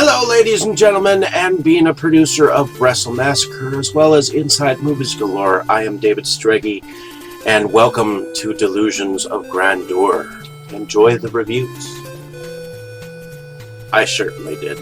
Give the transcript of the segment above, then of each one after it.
Hello, ladies and gentlemen, and being a producer of Wrestle Massacre as well as Inside Movies Galore, I am David Streggy, and welcome to Delusions of Grandeur. Enjoy the reviews. I certainly did.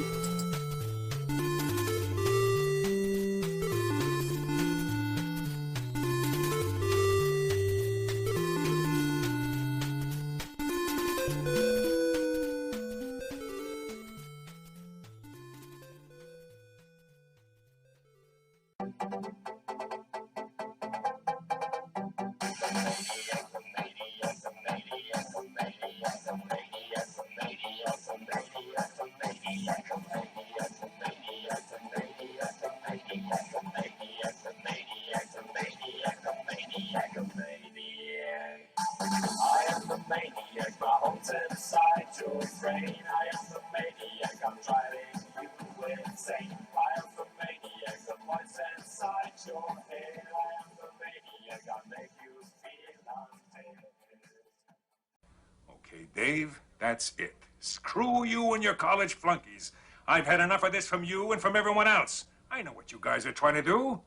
Okay, Dave, that's it. Screw you and your college flunkies. I've had enough of this from you and from everyone else. I know what you guys are trying to do.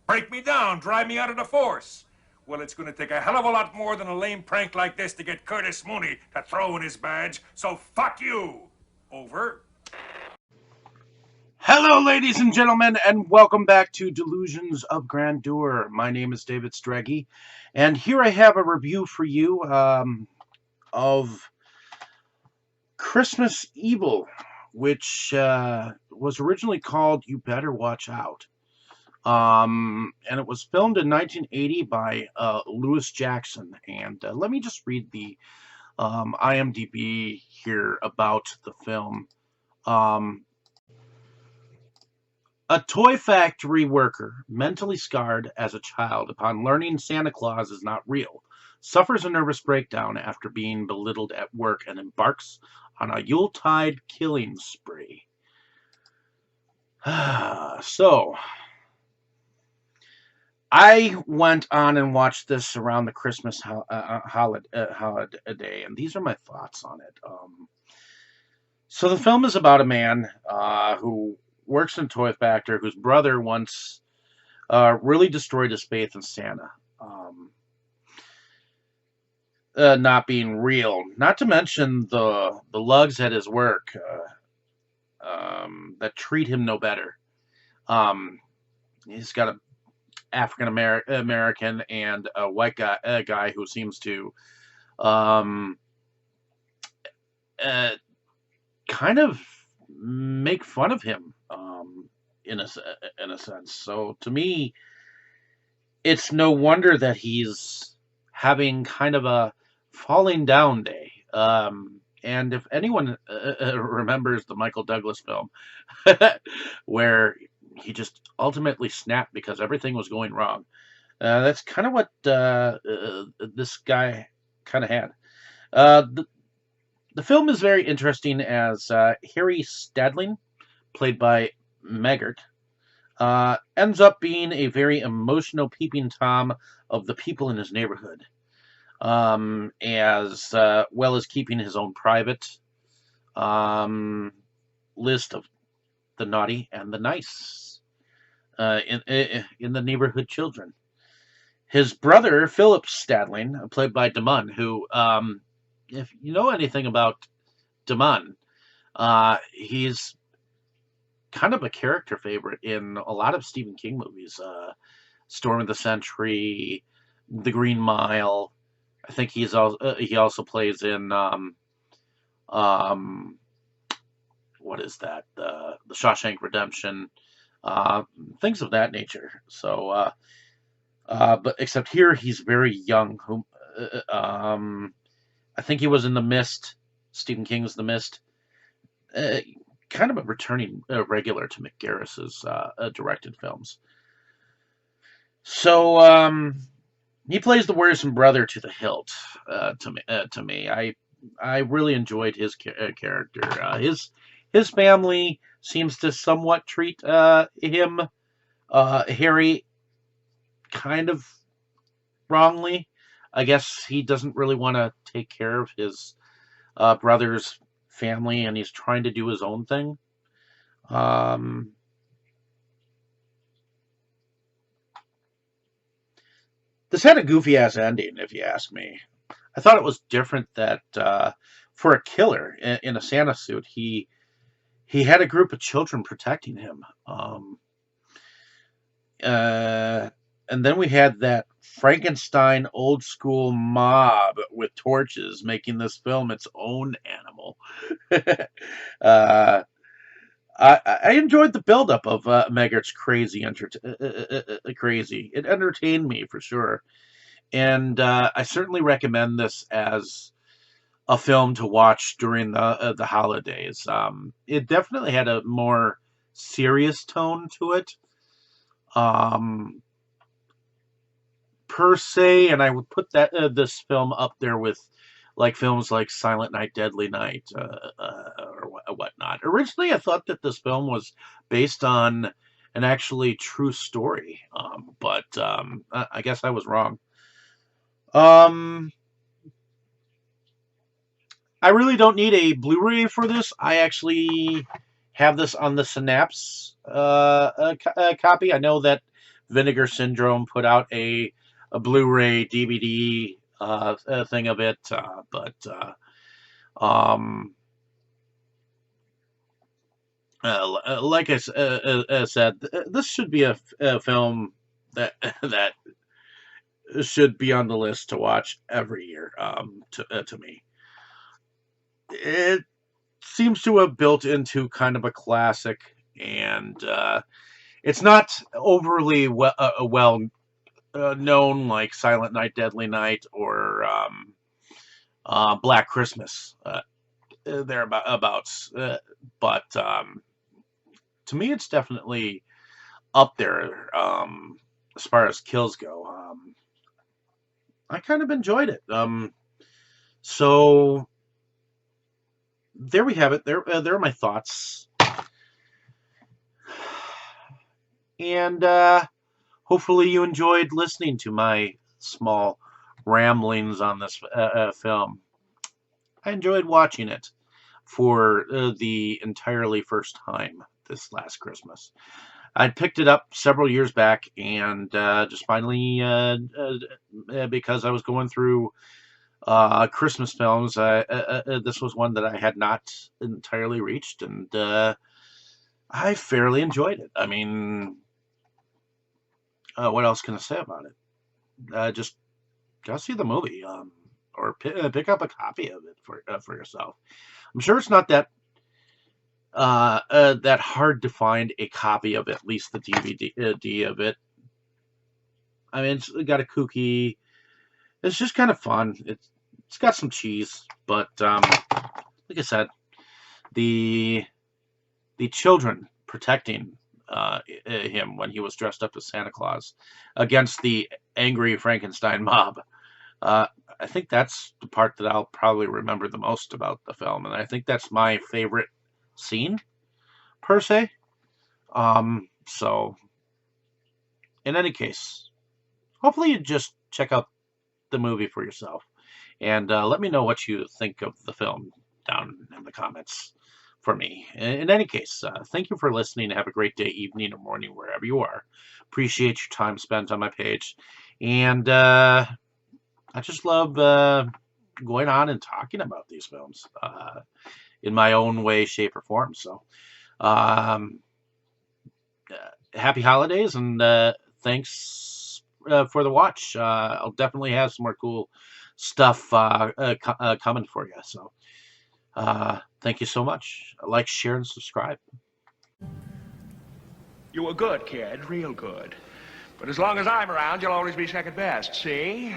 Break me down, drive me out of the force. Well, it's going to take a hell of a lot more than a lame prank like this to get Curtis Mooney to throw in his badge, so fuck you. Over. Hello, ladies and gentlemen, and welcome back to Delusions of Grandeur. My name is David Streggy, and here I have a review for you of Christmas Evil, which was originally called You Better Watch Out. And it was filmed in 1980 by Lewis Jackson. And let me just read the IMDb here about the film. A toy factory worker, mentally scarred as a child upon learning Santa Claus is not real, suffers a nervous breakdown after being belittled at work and embarks on a Yuletide killing spree. So, I went on and watched this around the Christmas holiday, and these are my thoughts on it. So the film is about a man who works in a toy factory whose brother once really destroyed his faith in Santa. Not being real. Not to mention the lugs at his work that treat him no better. He's got a African American and a white guy who seems to kind of make fun of him in a sense. So to me, it's no wonder that he's having kind of a falling down day. And if anyone remembers the Michael Douglas film, where he just ultimately snapped because everything was going wrong, that's kind of what this guy kind of had. The film is very interesting as Harry Stadling, played by Meggert, ends up being a very emotional peeping Tom of the people in his neighborhood, as well as keeping his own private list of the naughty and the nice in the neighborhood children. His brother, Philip Stadling, played by Damon, who, if you know anything about Damon, he's kind of a character favorite in a lot of Stephen King movies. Storm of the Century, The Green Mile. I think he also plays in what is that? The Shawshank Redemption, things of that nature. So, but except here he's very young. I think he was in The Mist, Stephen King's The Mist. Kind of a returning regular to McGarris's directed films. So he plays the worrisome brother to the hilt. To me, I really enjoyed his character. His family seems to somewhat treat him, Harry, kind of wrongly. I guess he doesn't really want to take care of his brother's family, and he's trying to do his own thing. Um, this had a goofy ass ending, if you ask me. I thought it was different that for a killer in a Santa suit, he had a group of children protecting him. Uh, and then we had that Frankenstein old school mob with torches making this film its own animal. uh, I enjoyed the buildup of Meggert's crazy. It entertained me for sure, and I certainly recommend this as a film to watch during the holidays. It definitely had a more serious tone to it, um, per se, and I would put that this film up there with like films like Silent Night, Deadly Night, or whatnot. Originally, I thought that this film was based on an actually true story, but I guess I was wrong. Um, I really don't need a Blu-ray for this. I actually have this on the Synapse copy. I know that Vinegar Syndrome put out a Blu-ray DVD thing of it, but um, like I said, this should be a film that that should be on the list to watch every year. To me, it seems to have built into kind of a classic, and it's not overly well known like Silent Night, Deadly Night, or Black Christmas. Thereabouts, but to me, it's definitely up there as far as kills go. I kind of enjoyed it. So there we have it. There are my thoughts, and hopefully you enjoyed listening to my small ramblings on this film. I enjoyed watching it for the entirely first time this last Christmas. I picked it up several years back and just finally, because I was going through Christmas films, this was one that I had not entirely reached, and I fairly enjoyed it. I mean, what else can I say about it? Just go see the movie, or pick up a copy of it for yourself. I'm sure it's not that hard to find a copy of at least the DVD of it. I mean, it's got a kooky. It's just kind of fun. It's got some cheese, but like I said, the the children protecting him when he was dressed up as Santa Claus against the angry Frankenstein mob. Uh, I think that's the part that I'll probably remember the most about the film, and I think that's my favorite scene per se. So, in any case, hopefully you just check out the movie for yourself, and let me know what you think of the film down in the comments for me. In any case, thank you for listening. Have a great day, evening, or morning, wherever you are. Appreciate your time spent on my page, and I just love going on and talking about these films in my own way, shape, or form. So, um, happy holidays, and thanks for the watch. I'll definitely have some more cool stuff coming for you. So, thank you so much. Like, share, and subscribe. You were good, kid, real good. But as long as I'm around, you'll always be second best, see?